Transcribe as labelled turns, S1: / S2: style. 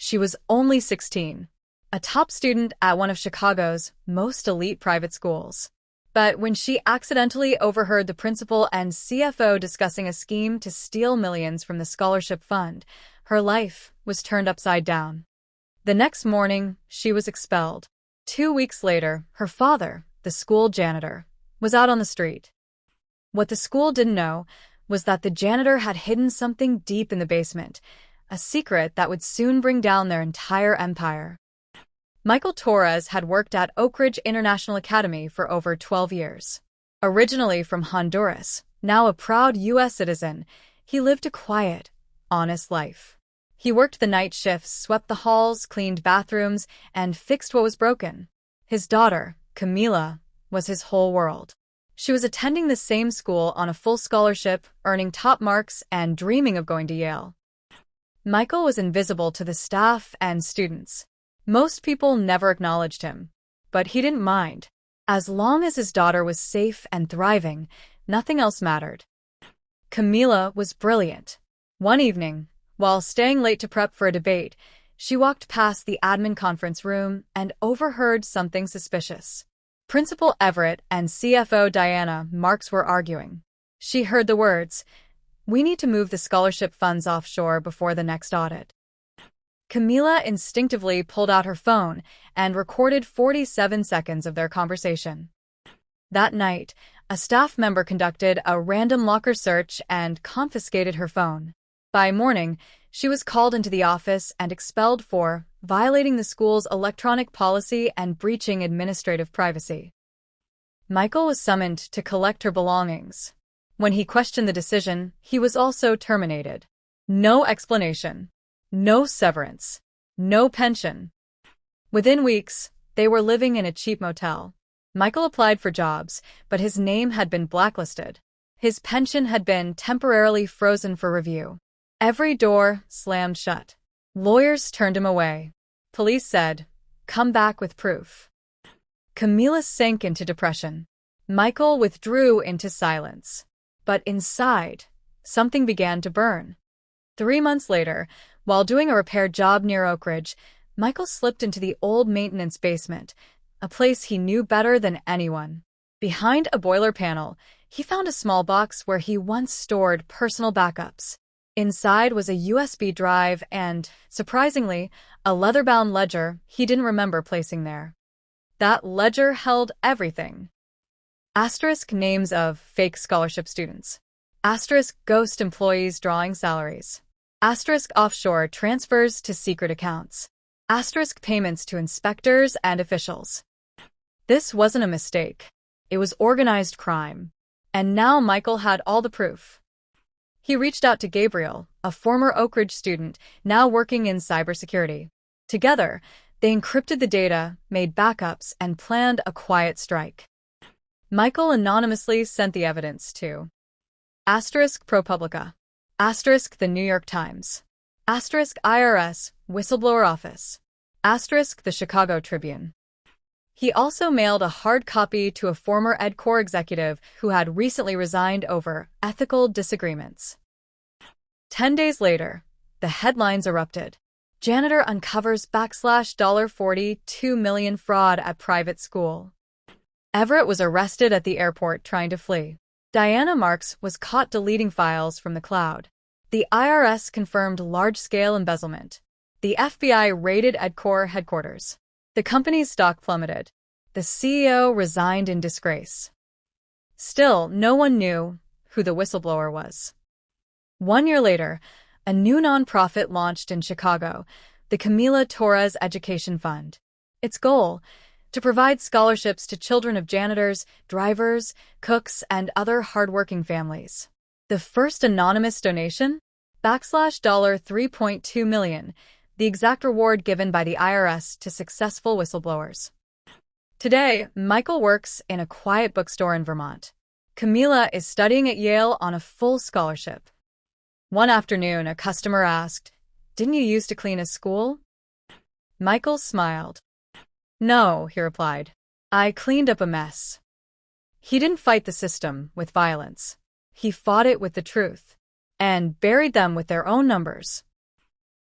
S1: She was only 16, a top student at one of Chicago's most elite private schools. But when she accidentally overheard the principal and CFO discussing a scheme to steal millions from the scholarship fund, her life was turned upside down. The next morning, she was expelled. 2 weeks later, her father, the school janitor, was out on the street. What the school didn't know was that the janitor had hidden something deep in the basement, a secret that would soon bring down their entire empire. Michael Torres had worked at Oak Ridge International Academy for over 12 years. Originally from Honduras, now a proud U.S. citizen, he lived a quiet, honest life. He worked the night shifts, swept the halls, cleaned bathrooms, and fixed what was broken. His daughter, Camila, was his whole world. She was attending the same school on a full scholarship, earning top marks, and dreaming of going to Yale. Michael was invisible to the staff and students. Most people never acknowledged him, but he didn't mind. As long as his daughter was safe and thriving, nothing else mattered. Camila was brilliant. One evening, while staying late to prep for a debate, she walked past the admin conference room and overheard something suspicious. Principal Everett and CFO Diana Marks were arguing. She heard the words, "We need to move the scholarship funds offshore before the next audit." Camila instinctively pulled out her phone and recorded 47 seconds of their conversation. That night, a staff member conducted a random locker search and confiscated her phone. By morning, she was called into the office and expelled for violating the school's electronic policy and breaching administrative privacy. Michael was summoned to collect her belongings. When he questioned the decision, he was also terminated. No explanation. No severance. No pension. Within weeks, they were living in a cheap motel. Michael applied for jobs, but his name had been blacklisted. His pension had been temporarily frozen for review. Every door slammed shut. Lawyers turned him away. Police said, "Come back with proof." Camila sank into depression. Michael withdrew into silence. But inside, something began to burn. 3 months later, while doing a repair job near Oak Ridge, Michael slipped into the old maintenance basement, a place he knew better than anyone. Behind a boiler panel, he found a small box where he once stored personal backups. Inside was a USB drive and, surprisingly, a leather-bound ledger he didn't remember placing there. That ledger held everything. Asterisk names of fake scholarship students. Asterisk ghost employees drawing salaries. Asterisk offshore transfers to secret accounts. Asterisk payments to inspectors and officials. This wasn't a mistake. It was organized crime. And now Michael had all the proof. He reached out to Gabriel, a former Oak Ridge student, now working in cybersecurity. Together, they encrypted the data, made backups, and planned a quiet strike. Michael anonymously sent the evidence to Asterisk ProPublica. Asterisk the New York Times. Asterisk IRS Whistleblower Office. Asterisk the Chicago Tribune. He also mailed a hard copy to a former EdCore executive who had recently resigned over ethical disagreements. 10 days later, the headlines erupted. Janitor uncovers $42 million fraud at private school. Everett was arrested at the airport trying to flee. Diana Marks was caught deleting files from the cloud. The IRS confirmed large-scale embezzlement. The FBI raided EdCore headquarters. The company's stock plummeted. The CEO resigned in disgrace. Still, no one knew who the whistleblower was. 1 year later, a new nonprofit launched in Chicago, the Camila Torres Education Fund. Its goal: to provide scholarships to children of janitors, drivers, cooks, and other hardworking families. The first anonymous donation? $3.2 million, the exact reward given by the IRS to successful whistleblowers. Today, Michael works in a quiet bookstore in Vermont. Camila is studying at Yale on a full scholarship. One afternoon, a customer asked, "Didn't you used to clean a school?" Michael smiled. "No," he replied. "I cleaned up a mess." He didn't fight the system with violence. He fought it with the truth and buried them with their own numbers.